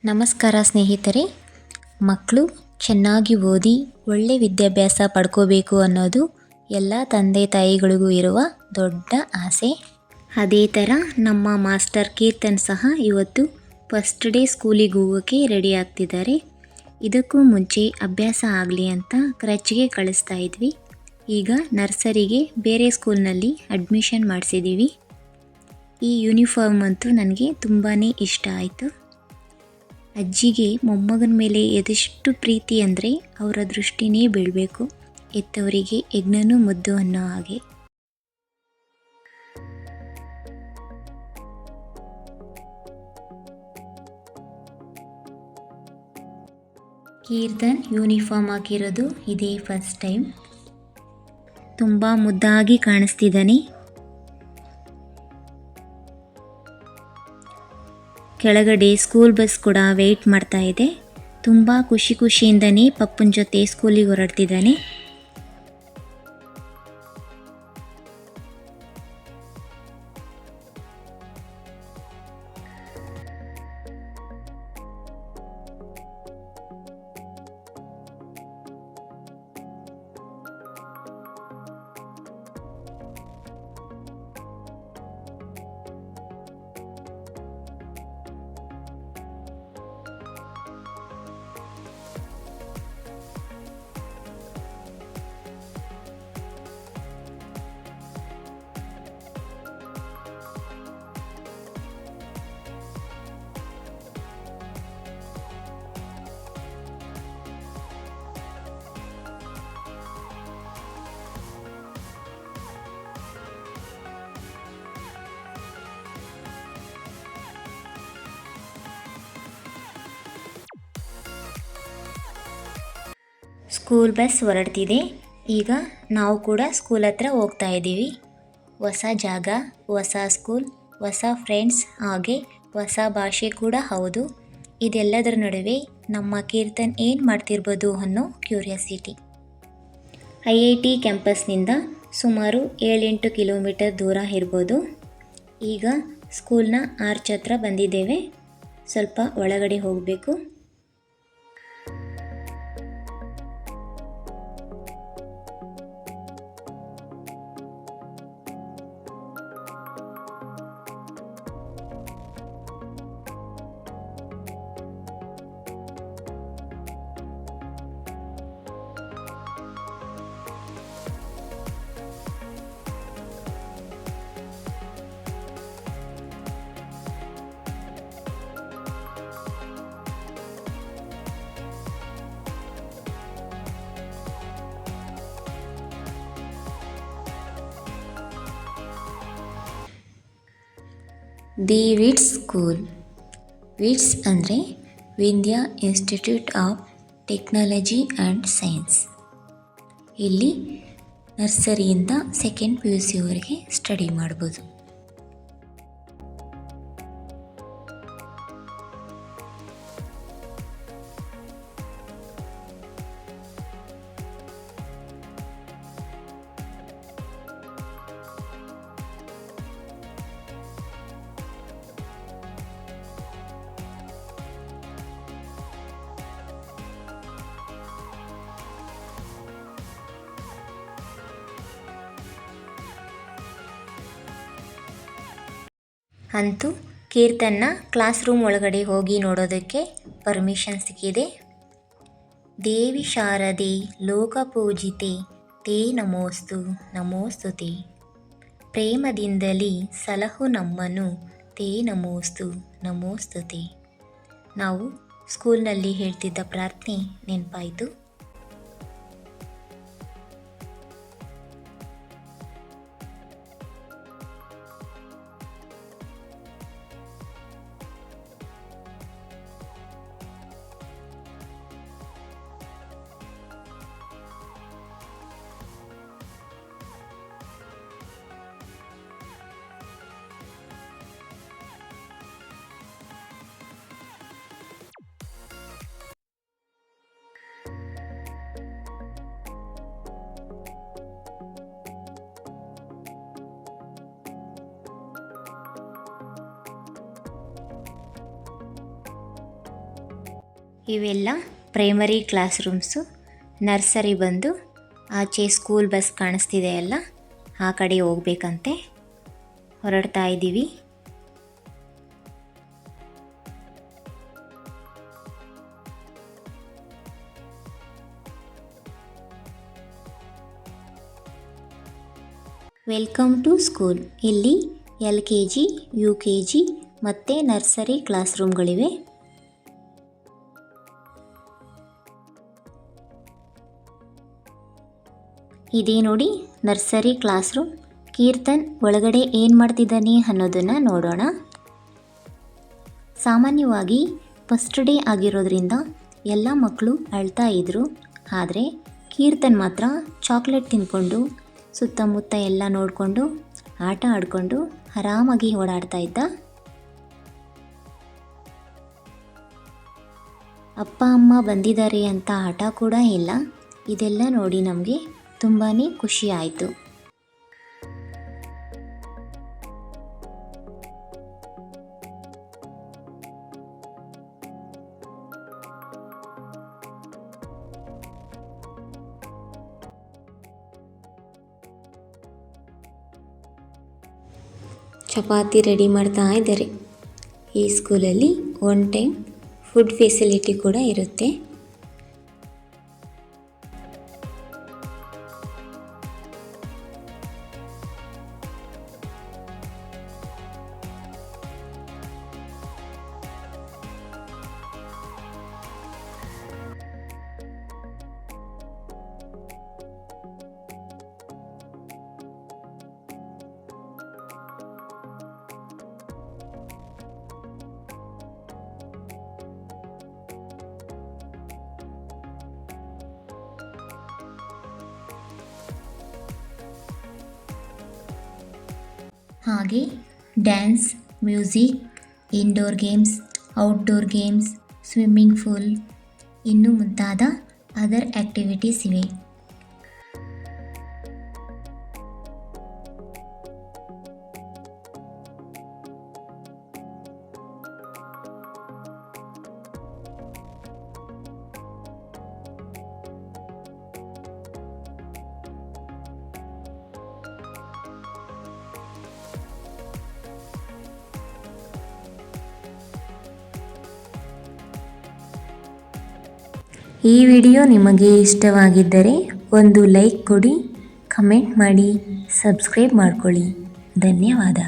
ನಮಸ್ಕಾರ ಸ್ನೇಹಿತರೆ. ಮಕ್ಕಳು ಚೆನ್ನಾಗಿ ಓದಿ ಒಳ್ಳೆ ವಿದ್ಯಾಭ್ಯಾಸ ಪಡ್ಕೋಬೇಕು ಅನ್ನೋದು ಎಲ್ಲ ತಂದೆ ತಾಯಿಗಳಿಗೂ ಇರುವ ದೊಡ್ಡ ಆಸೆ. ಅದೇ ಥರ ನಮ್ಮ ಮಾಸ್ಟರ್ ಕೀರ್ತನ್ ಸಹ ಇವತ್ತು ಫಸ್ಟ್ ಡೇ ಸ್ಕೂಲಿಗೆ ಹೋಗೋಕ್ಕೆ ರೆಡಿ ಆಗ್ತಿದ್ದಾರೆ. ಇದಕ್ಕೂ ಮುಂಚೆ ಅಭ್ಯಾಸ ಆಗಲಿ ಅಂತ ಕ್ರಚ್ಗೆ ಕಳಿಸ್ತಾ ಇದ್ವಿ. ಈಗ ನರ್ಸರಿಗೆ ಬೇರೆ ಸ್ಕೂಲ್ನಲ್ಲಿ ಅಡ್ಮಿಷನ್ ಮಾಡಿಸಿದ್ದೀವಿ. ಈ ಯೂನಿಫಾರ್ಮ್ ಅಂತೂ ನನಗೆ ತುಂಬಾ ಇಷ್ಟ ಆಯಿತು. ಅಜ್ಜಿಗೆ ಮೊಮ್ಮಗನ ಮೇಲೆ ಎದೆಷ್ಟು ಪ್ರೀತಿ ಅಂದರೆ ಅವರ ದೃಷ್ಟಿನೇ ಬೀಳಬೇಕು, ಎತ್ತವರಿಗೆ ಯಜ್ಞನೂ ಮುದ್ದು ಅನ್ನೋ ಹಾಗೆ. ಕೀರ್ತನ್ ಯೂನಿಫಾರ್ಮ್ ಹಾಕಿರೋದು ಇದೇ ಫಸ್ಟ್ ಟೈಮ್. ತುಂಬ ಮುದ್ದಾಗಿ ಕಾಣಿಸ್ತಿದ್ದಾನೆ. ಕೆಳಗಡೆ ಸ್ಕೂಲ್ ಬಸ್ ಕೂಡ ವೆಯ್ಟ್ ಮಾಡ್ತಾ ಇದೆ. ತುಂಬ ಖುಷಿಯಿಂದನೇ ಪಪ್ಪನ ಜೊತೆ ಸ್ಕೂಲಿಗೆ ಹೊರಡ್ತಿದ್ದಾನೆ. School bus ಹೊರಡ್ತಿದೆ. ಈಗ ನಾವು ಕೂಡ ಸ್ಕೂಲ್ ಹತ್ರ ಹೋಗ್ತಾ ಇದ್ದೀವಿ. ಹೊಸ ಜಾಗ, ಹೊಸ ಸ್ಕೂಲ್, ಹೊಸ ಫ್ರೆಂಡ್ಸ್, ಹಾಗೆ ಹೊಸ ಭಾಷೆ ಕೂಡ ಹೌದು. ಇದೆಲ್ಲದರ ನಡುವೆ ನಮ್ಮ ಕೀರ್ತನ್ ಏನು ಮಾಡ್ತಿರ್ಬೋದು ಅನ್ನೋ ಕ್ಯೂರಿಯಾಸಿಟಿ. IIT ಕ್ಯಾಂಪಸ್ನಿಂದ ಸುಮಾರು 7-8 ಕಿಲೋಮೀಟರ್ ದೂರ ಇರ್ಬೋದು. ಈಗ ಸ್ಕೂಲ್ನ ಆರ್ಚ್ ಹತ್ರ ಬಂದಿದ್ದೇವೆ. ಸ್ವಲ್ಪ ಒಳಗಡೆ ಹೋಗಬೇಕು. The wits school. ವಿಟ್ಸ್ ಅಂದರೆ Vindhya institute of technology and science. ಇಲ್ಲಿ ನರ್ಸರಿಯಿಂದ 2nd PUC ವರೆಗೆ ಸ್ಟಡಿ ಮಾಡ್ಬೋದು. ಅಂತೂ ಕೀರ್ತನ್ನ ಕ್ಲಾಸ್ ರೂಮ್ ಒಳಗಡೆ ಹೋಗಿ ನೋಡೋದಕ್ಕೆ ಪರ್ಮಿಷನ್ ಸಿಕ್ಕಿದೆ. ದೇವಿ ಶಾರದೆ ಲೋಕಪೂಜಿತೆ ತೇ ನಮೋಸ್ತು ನಮೋಸ್ತುತೆ, ಪ್ರೇಮದಿಂದಲೇ ಸಲಹು ನಮ್ಮನು ತೇ ನಮೋಸ್ತು ನಮೋಸ್ತುತೆ. ನಾವು ಸ್ಕೂಲ್ನಲ್ಲಿ ಹೇಳ್ತಿದ್ದ ಪ್ರಾರ್ಥನೆ ನೆನಪಾಯಿತು. ಇವೆಲ್ಲ ಪ್ರೈಮರಿ ಕ್ಲಾಸ್ ರೂಮ್ಸು. ನರ್ಸರಿ ಬಂದು ಆಚೆ ಸ್ಕೂಲ್ ಬಸ್ ಕಾಣಿಸ್ತಿದೆ ಅಲ್ಲ, ಆ ಕಡೆ ಹೋಗ್ಬೇಕಂತೆ. ಹೊರಡ್ತಾ ಇದ್ದೀವಿ. Welcome to school. ಇಲ್ಲಿ LKG, UKG ಮತ್ತು ನರ್ಸರಿ ಕ್ಲಾಸ್ ರೂಮ್ಗಳಿವೆ. ಇದೇ ನೋಡಿ ನರ್ಸರಿ ಕ್ಲಾಸ್ ರೂಮ್. ಕೀರ್ತನ್ ಒಳಗಡೆ ಏನು ಮಾಡ್ತಿದ್ದಾನೆ ಅನ್ನೋದನ್ನು ನೋಡೋಣ. ಸಾಮಾನ್ಯವಾಗಿ ಫಸ್ಟ್ ಡೇ ಆಗಿರೋದ್ರಿಂದ ಎಲ್ಲ ಮಕ್ಕಳು ಅಳ್ತಾ ಇದ್ರು. ಆದರೆ ಕೀರ್ತನ್ ಮಾತ್ರ ಚಾಕ್ಲೇಟ್ ತಿಂದ್ಕೊಂಡು ಸುತ್ತಮುತ್ತ ಎಲ್ಲ ನೋಡಿಕೊಂಡು ಆಟ ಆಡಿಕೊಂಡು ಆರಾಮಾಗಿ ಓಡಾಡ್ತಾ ಇದ್ದ. ಅಪ್ಪ ಅಮ್ಮ ಬಂದಿದ್ದಾರೆ ಅಂತ ಆಟ ಕೂಡ ಇಲ್ಲ. ಇದೆಲ್ಲ ನೋಡಿ ನಮಗೆ ತುಂಬಾ ಖುಷಿ ಆಯಿತು. ಚಪಾತಿ ರೆಡಿ ಮಾಡ್ತಾ ಇದ್ದಾರೆ. ಈ ಸ್ಕೂಲಲ್ಲಿ 1 ಟೈಮ್ ಫುಡ್ ಫೆಸಿಲಿಟಿ ಕೂಡ ಇರುತ್ತೆ. ಹಾಗೆ dance, music, indoor games, outdoor games, swimming pool ಇನ್ನೂ ಮುಂತಾದ ಅದರ್ ಆ್ಯಕ್ಟಿವಿಟೀಸ್ ಇವೆ. ಈ ವಿಡಿಯೋ ನಿಮಗೆ ಇಷ್ಟವಾಗಿದ್ದರೆ ಒಂದು ಲೈಕ್ ಕೊಡಿ, ಕಮೆಂಟ್ ಮಾಡಿ, ಸಬ್ಸ್ಕ್ರೈಬ್ ಮಾಡ್ಕೊಳ್ಳಿ. ಧನ್ಯವಾದ.